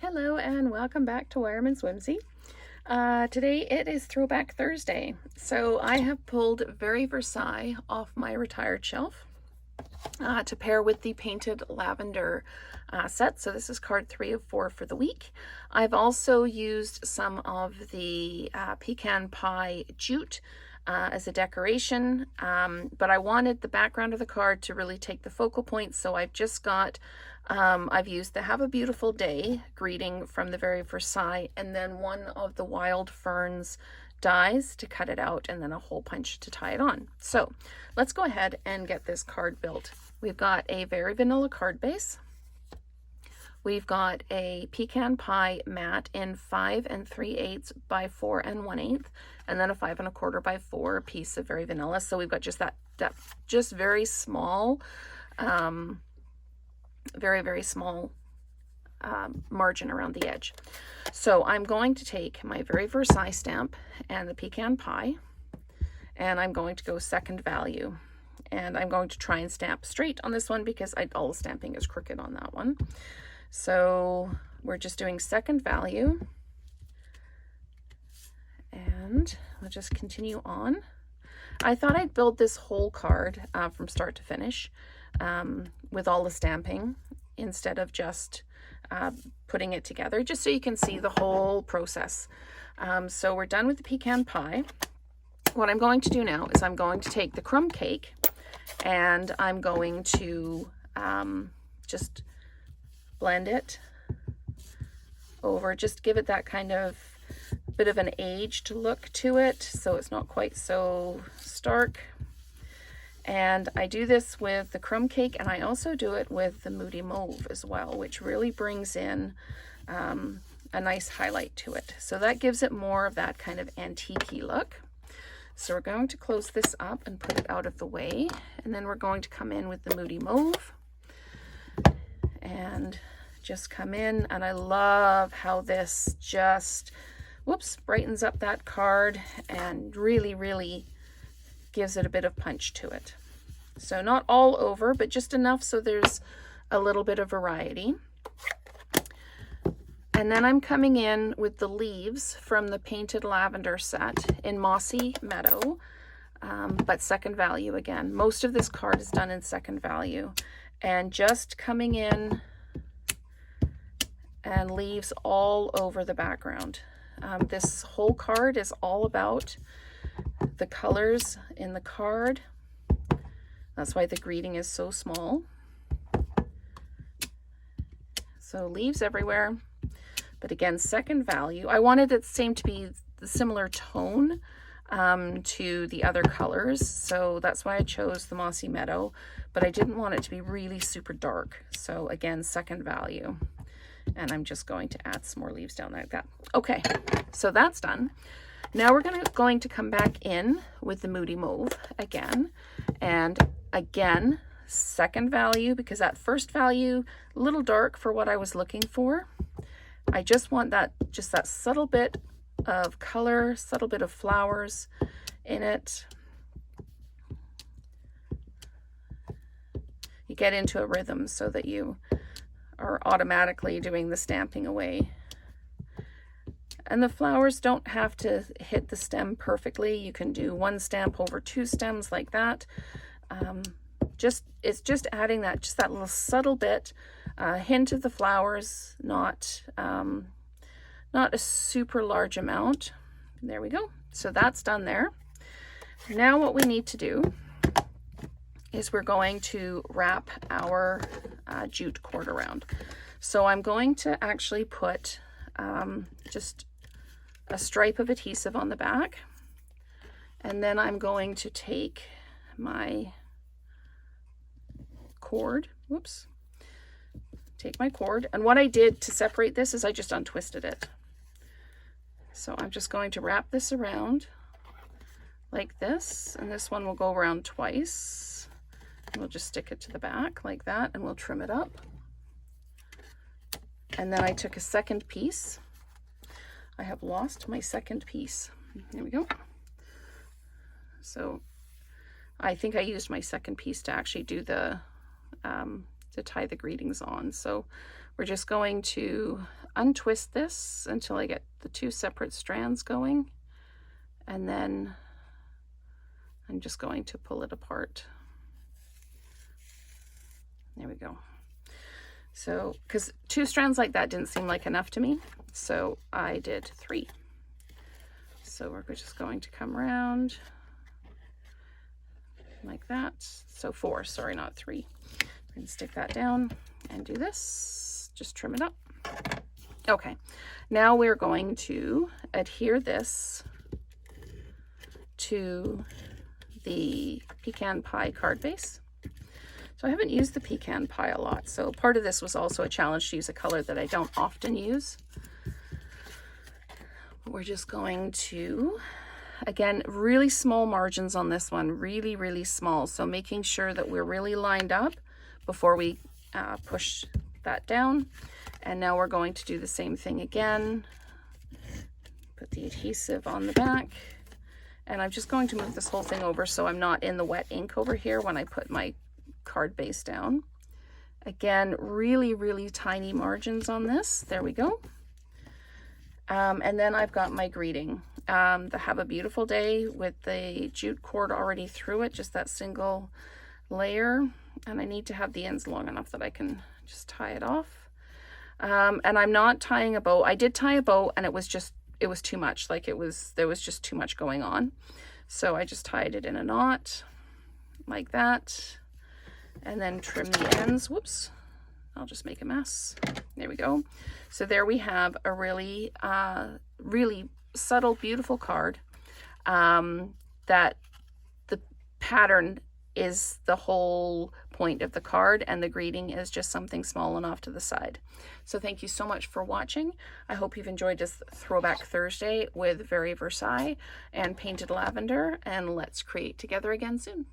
Hello and welcome back to Wireman's Whimsy. Today it is Throwback Thursday, so I have pulled Very Versailles off my retired shelf to pair with the Painted Lavender set. So this is card 3 of 4 for the week. I've also used some of the pecan pie jute as a decoration, but I wanted the background of the card to really take the focal point, so I've just got I've used the Have a Beautiful Day greeting from the Very Versailles, and then one of the Wild Ferns dies to cut it out, and then a hole punch to tie it on. So let's go ahead and get this card built. We've got a very vanilla card base. We've got a pecan pie mat in 5 3/8 by 4 1/8, and then a 5 1/4 by 4 piece of very vanilla. So we've got just that just very small, very small margin around the edge. So I'm going to take my Very Versailles stamp and the pecan pie, and I'm going to go second value, and I'm going to try and stamp straight on this one because all the stamping is crooked on that one. So we're just doing second value, and we'll just continue on. I thought I'd build this whole card from start to finish with all the stamping instead of just putting it together, just so you can see the whole process. So we're done with the pecan pie. What I'm going to do now is I'm going to take the crumb cake and I'm going to just blend it over, just give it that kind of bit of an aged look to it, so it's not quite so stark. And I do this with the crumb cake, and I also do it with the Moody Mauve as well, which really brings in a nice highlight to it. So that gives it more of that kind of antique-y look. So we're going to close this up and put it out of the way, and then we're going to come in with the Moody Mauve and just come in. And I love how this just, brightens up that card and really gives it a bit of punch to it. So not all over, but just enough so there's a little bit of variety. And then I'm coming in with the leaves from the Painted Lavender set in Mossy Meadow, but second value again. Most of this card is done in second value, and just coming in and leaves all over the background. This whole card is all about the colors in the card. That's why the greeting is so small. So leaves everywhere, but again, second value. I wanted it to be the similar tone to the other colors, so that's why I chose the Mossy Meadow, but I didn't want it to be really super dark. So again, second value. And I'm just going to add some more leaves down like that. Okay, so that's done. Now we're going to come back in with the Moody Mauve again, and again, second value, because that first value, a little dark for what I was looking for. I just want that subtle bit of color, subtle bit of flowers in it. You get into a rhythm so that you are automatically doing the stamping away. And the flowers don't have to hit the stem perfectly. You can do one stamp over 2 stems like that. It's just adding that little subtle bit, hint of the flowers, not a super large amount. There we go. So that's done there. Now what we need to do is we're going to wrap our jute cord around. So I'm going to actually put just a stripe of adhesive on the back, and then I'm going to take my cord, take my cord, and what I did to separate this is I just untwisted it. So I'm just going to wrap this around like this, and this one will go around twice. We'll just stick it to the back like that, and we'll trim it up. And then I took a second piece. I have lost my second piece. There we go. So I think I used my second piece to actually do the to tie the greetings on. So we're just going to untwist this until I get the 2 separate strands going, and then I'm just going to pull it apart. There we go. So, because 2 strands like that didn't seem like enough to me, so I did 3. So we're just going to come around like that. So 4, sorry, not 3. And stick that down and do this. Just trim it up. Okay, now we're going to adhere this to the pecan pie card base. So I haven't used the pecan pie a lot, so part of this was also a challenge to use a color that I don't often use. We're just going to, again, really small margins on this one, really, really small. So making sure that we're really lined up before we push that down. And now we're going to do the same thing again. Put the adhesive on the back. And I'm just going to move this whole thing over so I'm not in the wet ink over here when I put my card base down. Again, really, really tiny margins on this. There we go. And then I've got my greeting. The Have a Beautiful Day with the jute cord already through it, just that single layer. And I need to have the ends long enough that I can just tie it off. And I'm not tying a bow. I did tie a bow and it was too much. Like there was just too much going on. So I just tied it in a knot like that. And then trim the ends. Whoops, I'll just make a mess. There we go. So there we have a really, really subtle, beautiful card that the pattern is the whole point of the card, and the greeting is just something small and off to the side. So thank you so much for watching. I hope you've enjoyed this Throwback Thursday with Very Versailles and Painted Lavender, and let's create together again soon.